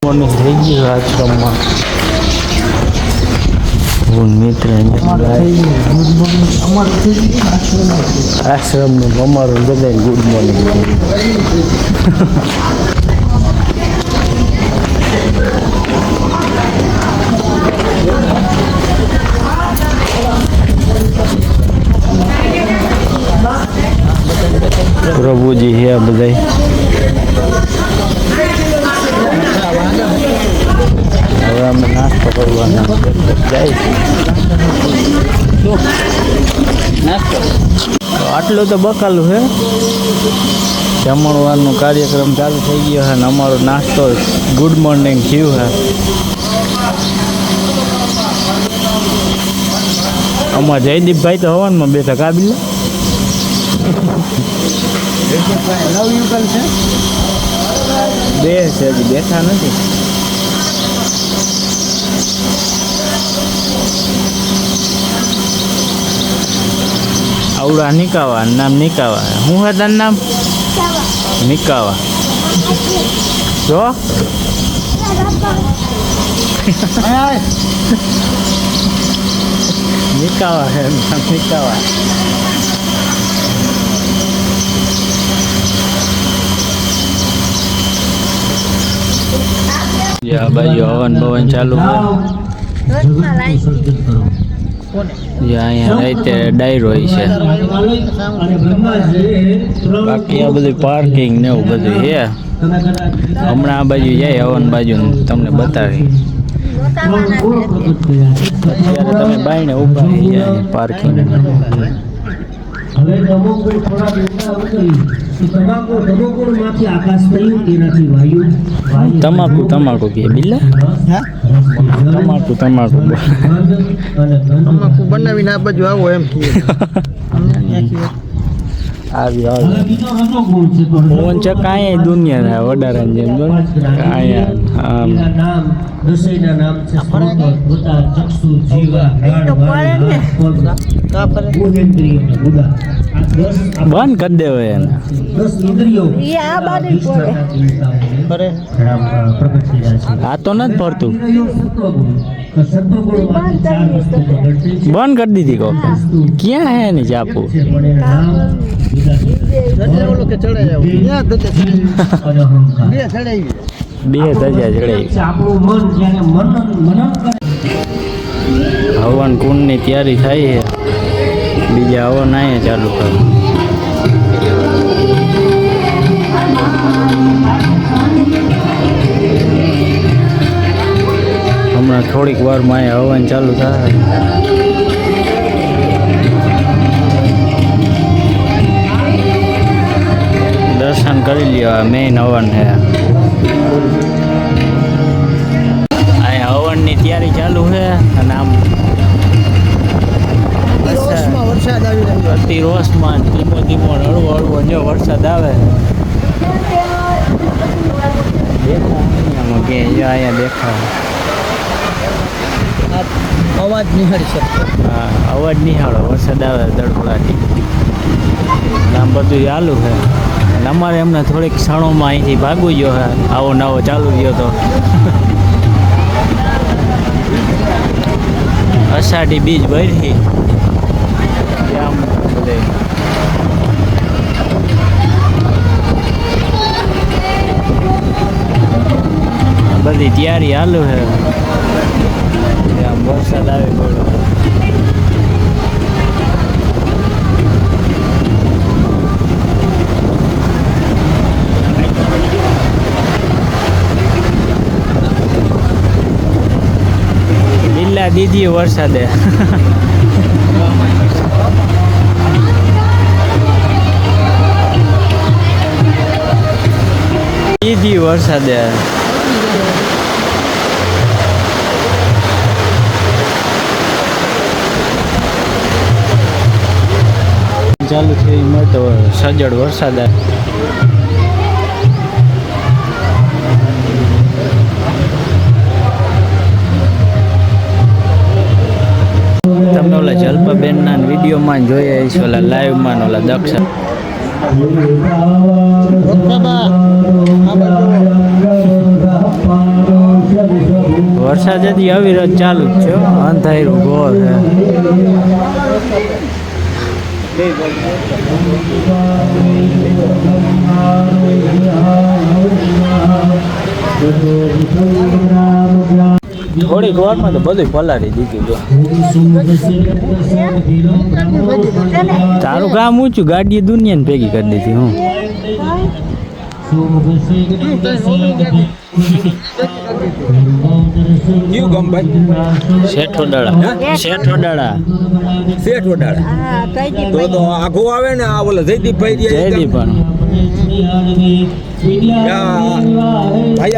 મને થઈ ગયું આશ્રમમાં મિત્ર આશ્રમનું અમારું બધા ગુડ મોર્નિંગ પ્રભુજી હે બધા હવે અમે નાસ્તો કરવાના જાય આટલું તો બકાલું છે જમણવારનો કાર્યક્રમ ચાલુ થઈ ગયો છે અને અમારો નાસ્તો ગુડ મોર્નિંગ થયું છે અમારા જયદીપભાઈ તો હવનમાં બેઠા કાબિલ નવયુગલ છે બે છે હજી બેઠા નથી આવડા નિકાવા નામ નિકાવા શું છે તારું નામ નિકાવા જો નિકાવા છે નામ નિકાવા બાજુ હવન ભવન ચાલુ અહીંયા રાતે ડાયરો છે બાકી આ બધું પાર્કિંગ ને એવું બધું છે હમણાં આ બાજુ જાય હવન બાજુ તમને બતાવી અત્યારે તમે બાયણે ઉભા રહ્યા પાર્કિંગ તમાકુ તમાકુ કે બિલ્લા તમાકુ તમાકુ તમાકુ બનાવીને આ બાજુ આવો એમ આવી ફોન છે કાંઈ દુનિયા વડારાની જેમ જો કાંઈ આમ બંધ કરી દેવો એને આ તો નથી ફરતું બંધ કરી દીધી કો ક્યાં હે ને ચાપુ બે ધજા ચડાવી હવન કુંડની તૈયારી થાય છે બીજા હવન અહીંયા ચાલુ કરે હમણાં થોડીક વારમાં અહીંયા હવન ચાલુ થાય દર્શન કરી લ્યો મેઇન હવન છે અહીંયા હવનની તૈયારી ચાલુ છે અને આમ વરસાદ આવી રહ્યો અતિ રોષમાં ધીમો ધીમો હળવો હળવો જો વરસાદ આવે દેખામાં કે જો અહીંયા દેખાય અવાજ નિહાળી છે હા અવાજ નિહાળો વરસાદ આવે દડપડાથી આમ બધું ચાલુ છે અને અમારે એમને થોડીક ક્ષણોમાં અહીંથી ભાગવું ગયો છે આવો નવો ચાલુ ગયો તો અષાઢી બીજ ભરી આમ બધે બધી તૈયારી ચાલુ છે આમ વરસાદ આવે પડ્યો લીલા દીધી વરસાદે દીધી વરસાદે ચાલુ થઈ મળતો સજ્જડ વરસાદ તમે ઓલા જલ્પાબેનના વિડીયોમાં જોઈએ છે ઓલા લાઈવમાં ઓલા દક્ષ બાબા આ બાજુ વરસાદ હજી અવિરત ચાલુ જ છે હો. અંધારું ઘોર છે. થોડીક વારમાં તો બધું પલાળી દીધું જો. તારું કામ ઊંચું, ગાડીએ દુનિયાને ભેગી કરી દીધી હું. કયું ગામ ભાઈ? શેઠોડાળા. શેઠોડાળા. શેઠ તો આઘું આવે ને આ ઓલા જયદીપભાઈ જયદીપ પણ ભાઈ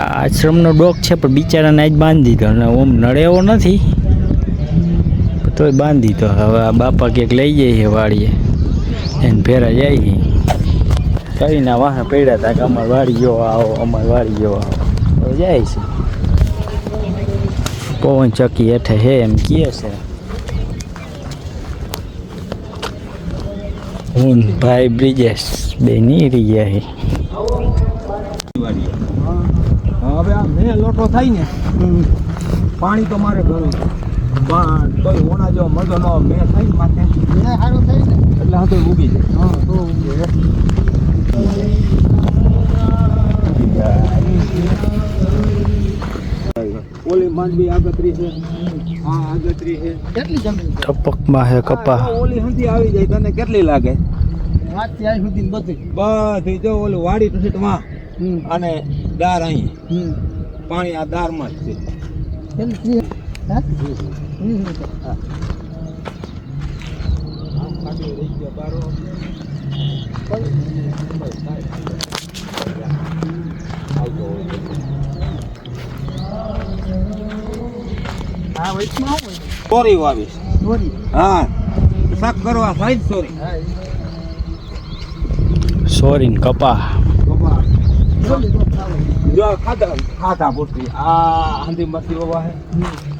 આ આશ્રમનો ડોગ છે પણ બિચારાને આજ બાંધી દીધો અને ઓમ નડે એવો નથી પણ તોય બાંધી દીધો. હવે આ બાપા ક્યાંક લઈ જાય છે વાડીએ એને ફેરા જાય છે. કઈના વાહ પડ્યા હતા કે અમારે વાડી જો આવો, અમારે વાડી જો આવો. તો જાય છે. પવન ચક્કી હેઠે હે એમ કહે છે. હું ને ભાઈ બ્રિજેશ બે નીકળી ગયા છે. હવે આ મેં લોટો થાય ને પાણી તો મારે ભરવું તોય ઓણા જેવો મજો ન મેં થાય ને માથે સારું થાય ને એટલે હા તો ઉગી જાય. હા તો ઊંઘે. ઓલી માંડવી આગતરી છે, હા આગતરી છે. કેટલી જમીન છે? ટપકમાં હે કપા. ઓલી હંધી આવી જાય તને કેટલી લાગે? વાતથી આઈ સુધી બધી. બધી જો ઓલું વાડી તો સીટમાં અને દાર અહીં પાણી આ દારમાં જ છે. કેટલી હા હા વચમાં હોય સોરી વાવીશ. દોરી. હા શાક કરવા સાઈડ સોરી. સોરીન કપા. જો ખાધા ખાધા પૂરતી આ હંધી મસ્તી વાવા હે,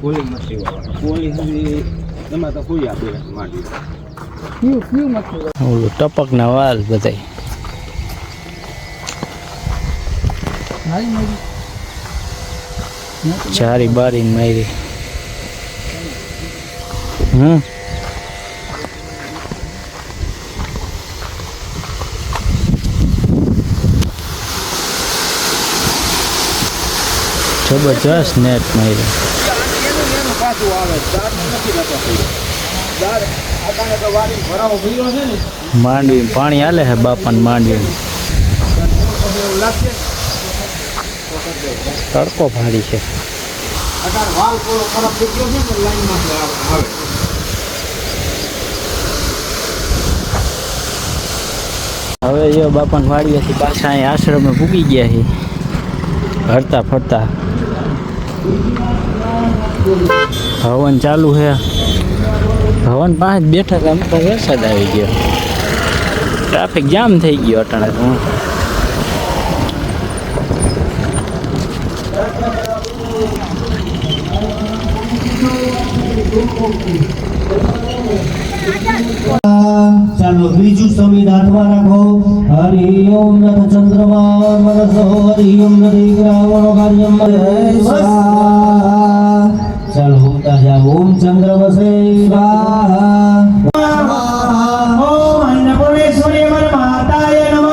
કોલી મસ્તી વાવા. કોલી હંધી એમાં તો કોઈ આપે માંડી. ક્યું મતલબ ઓલું ટપકના વાલ બધાય. મારી મારી ચારી બારીને મારી. જબરજસ્ત નેટ મારી. પાછું આવે દાર નથી રહેતો દાર આકાને તો વાડી ભરાવો ભર્યો છે ને માંડવી પાણી હાલે છે બાપાને માંડવી. એવું લાગશે તડકો ભાડી છે. અત્યારે વાલ પૂરો ખરાબ થઈ ગયો છે ને લાઈનમાં આવે. હવે જો બાપાને વાડીએથી પાછા અહીં આશ્રમે પૂગી ગયા છે હરતા ફરતા. હવન ચાલુ છે. હવન પાસે જ બેઠા હતા અમુક વરસાદ આવી ગયો. ટ્રાફિક જામ થઈ ગયો અટાણે તો. ચાલો બીજું સમીર હાથમાં રાખો. હરિ ઓમ નથ ચંદ્રમા મનસો હરિ ઓમ નદી ગ્રાવણો કાર્યમ સ્વાહા. ચાલો ઉતા જા ઓમ ચંદ્રમસે સ્વાહા. ઓમ અન્નપૂર્ણેશ્વરી અમર માતાય નમઃ.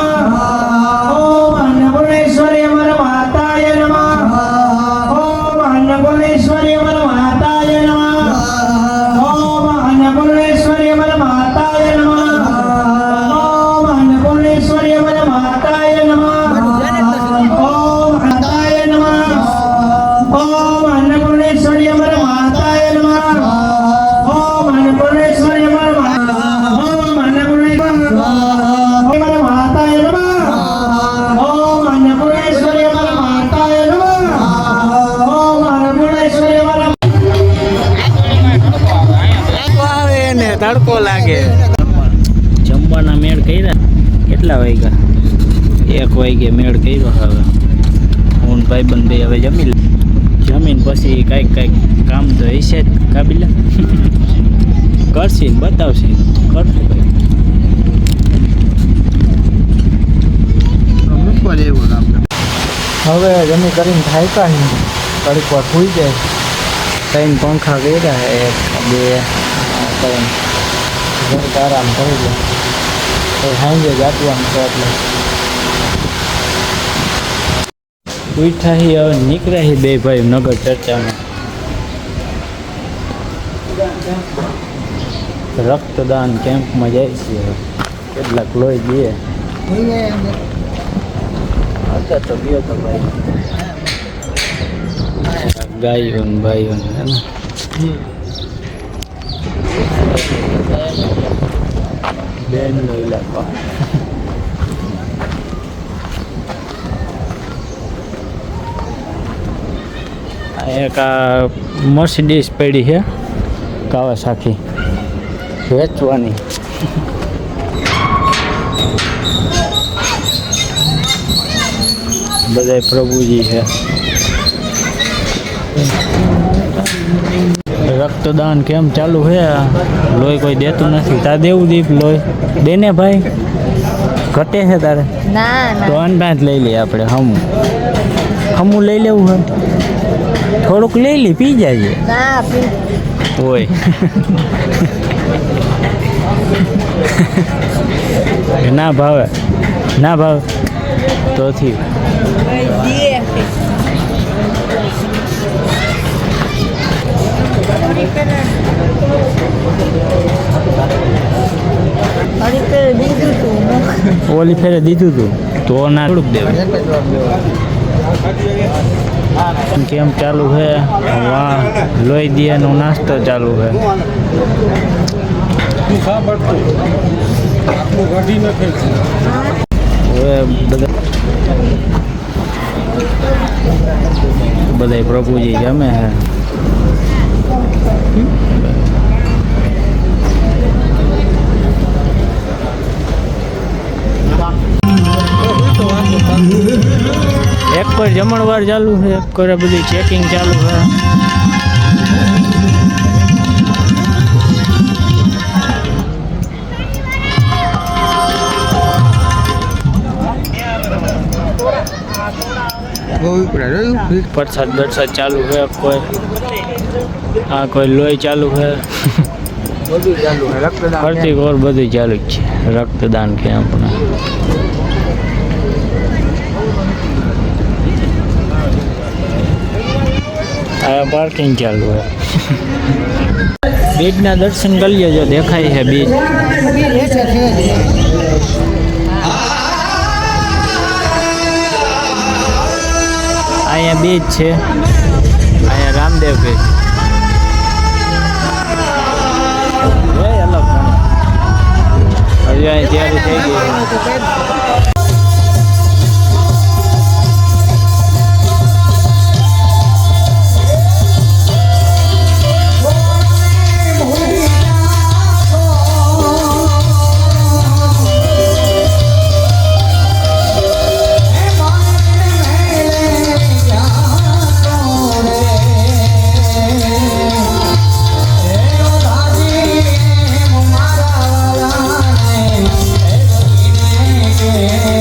ઓમ અન્નપૂર્ણેશ્વરી અમર માતાય નમઃ. ઓમ અન્નપૂર્ણેશ્વરી અમર માતાય નમઃ. ઓમ અન્નપૂર્ણેશ્વરી અમર માતાય નમઃ. ઓમ અન્નપૂર્ણેશ્વરી અમર માતાય નમઃ. ઓમ માતાય નમઃ. ઓમ અન્નપૂર્ણેશ્વરી અમર માતાય નમઃ. ઓમ અન્નપૂર્ણેશ્વરી અમર ઓમ અન્નપૂર્ણેશ્વરી અમર માતાય નમઃ. ઓમ અન્નપૂર્ણેશ્વરી અમર માતાય નમઃ. ઓમ અન્નપૂર્ણેશ્વરી અમર ને તડકો લાગે. જમવાના મેળ કર્યા. કેટલા વાગ્યા? 1 વાગે મેળ કર્યો. હવે હું ભાઈબંધ બે હવે જમીન પછી કાંઈક કામ તો હશે જ કાબિલા. કરશે ને બતાવશે કરશું ભાઈ. મૂકવા જેવું આપણે હવે જમી કરીને થાક્યા ઘડીક વાર સુઈ જાય. 3 પંખા કર્યા, 1 2 3. ઘડીક આરામ કરી લે તો સાંજે જાતવાનું છે. એટલે ઉઠા હી હવે નીકળ્યા હી 2 ભાઈ નગર ચર્ચામાં. રક્તદાન કેમ્પમાં જાય છે. હવે કેટલાક લોહી દે અત્યારે તો ગયો તો ભાઈ ગાયો ને ભાઈઓ ને બેન નો ઇલાકો. એક આ મર્સિડીઝ પડી છે કાવાસાકી વેચવાની. બધા પ્રભુજી છે. રક્તદાન કેમ ચાલુ છે. લોહી કોઈ દેતું નથી. તાર દેવું દીપ લોહી દેને ભાઈ. ઘટે છે તારે? ના તો અનભાત લઈ લઈએ આપણે. હમું લઈ લેવું હોય થોડુંક લઈ લે પી જાય ના હોય. ના ભાવે તો થી ઓલી ફેરે દીધું તું તો ના થોડુંક દેવાય. કેમ ચાલુ છે. વાહ લોહી દિયાનો નાસ્તો ચાલુ છે. બધા પ્રભુજી જમે છે. એક પર જમણવાર ચાલુ છે, એક પર બધી ચેકિંગ ચાલુ છે. પ્રસાદ બરસાદ ચાલુ છે. કોઈ લોહી ચાલુ છે. બધું ચાલુ છે. રક્તદાન ફરતી કોર બધું ચાલુ જ છે. રક્તદાન કેમ્પના આ પાર્કિંગ ચાલુ છે. બીજના દર્શન કરી લેજો. દેખાય છે બીજ. અહીંયા બીજ છે. અહીંયા રામદેવ બીજ. અલગ હજી અહીં તૈયારી થઈ ગઈ. Yeah.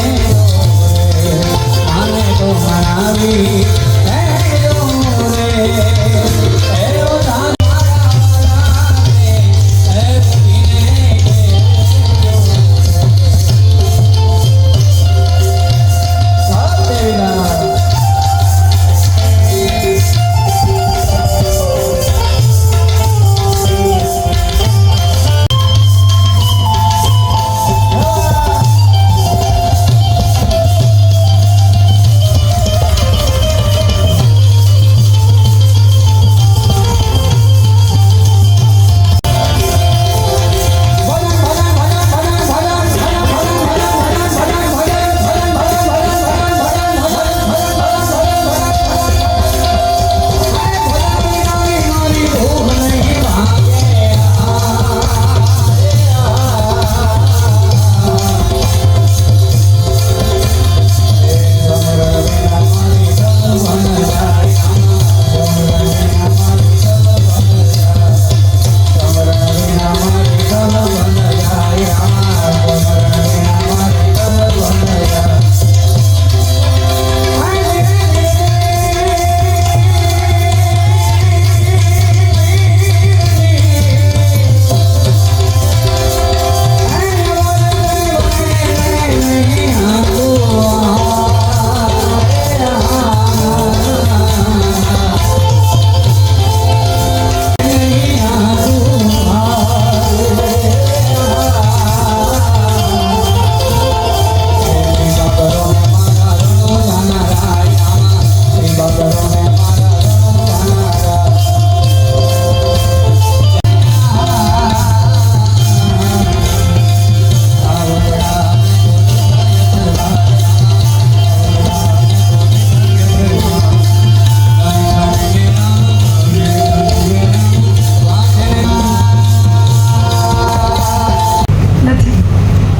નથી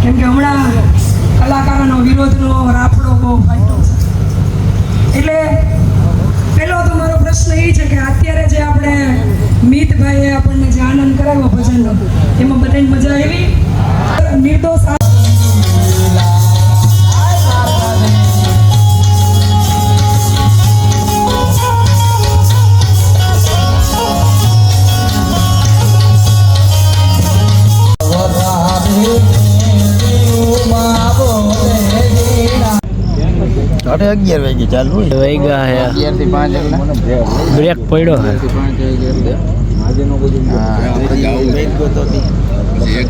કેમ કે હમણાં કલાકારોનો વિરોધનો રાફડો બહુ ફાટ્યો છે એટલે પહેલો તો મારો પ્રશ્ન એ છે કે અત્યારે જે આપણે મિતભાઈએ આપણને જે આનંદ કરાવ્યો ભજનનો એમાં બધાને મજા આવી નિર્દોષ સાढ़े 11 વાગે ચાલુ વાગ્યા હે 11 થી 5 બ્રેક પડ્યો હે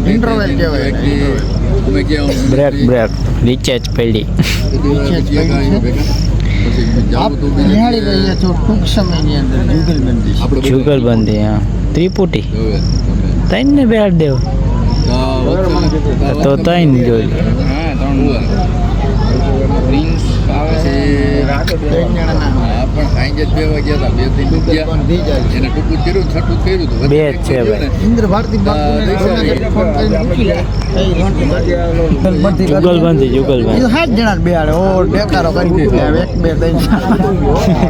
ઇન્ટરવલ કહેવાય બ્રેક રિચાર્જ પડી નિહાળી ગઈ તો ટૂંક સમયની અંદર જુગલબંધી જુગલબંધી હા ત્રિપુટી તૈન ને બેહાડ દેવ તો તૈન જોઈ બે જ છે ભાઈ ઇન્દ્ર ભારતી જુગલબંધી 60 જણા બેહાડે ઓ બેકારો કરી દીધો એક બે ત્રણ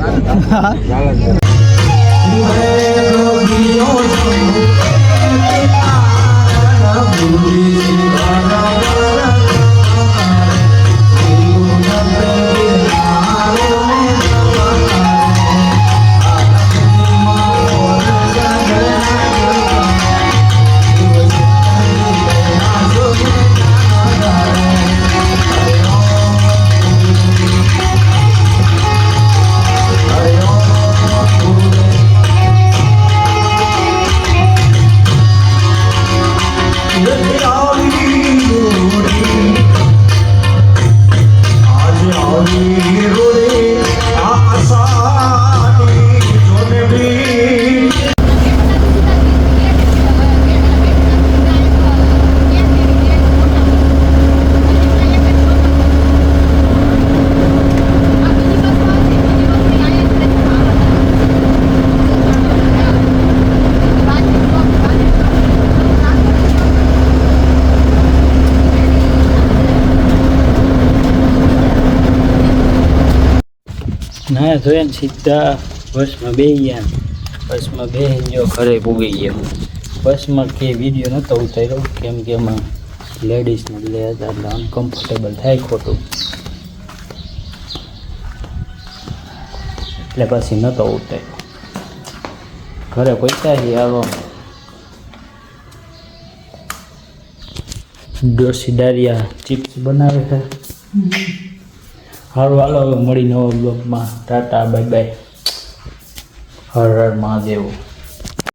ના જોયા ને સીધા બસમાં બેસી ગયા બસમાં બેસી ગયો ઘરે પૂગી ગયો બસમાં કે વિડીયો નહોતો ઉતાર્યો કેમ કે એમાં લેડીઝને લે હતા એટલે અનકમ્ફર્ટેબલ થાય ખોટું એટલે પછી નહોતો ઉતાર્યો ઘરે પૈસા છે આવો ડોસી દારિયા ચિપ્સ બનાવે છે હારું હાલો હવે મળી નવા બ્લોગમાં ટાટા બાય બાય હર હર મહાદેવ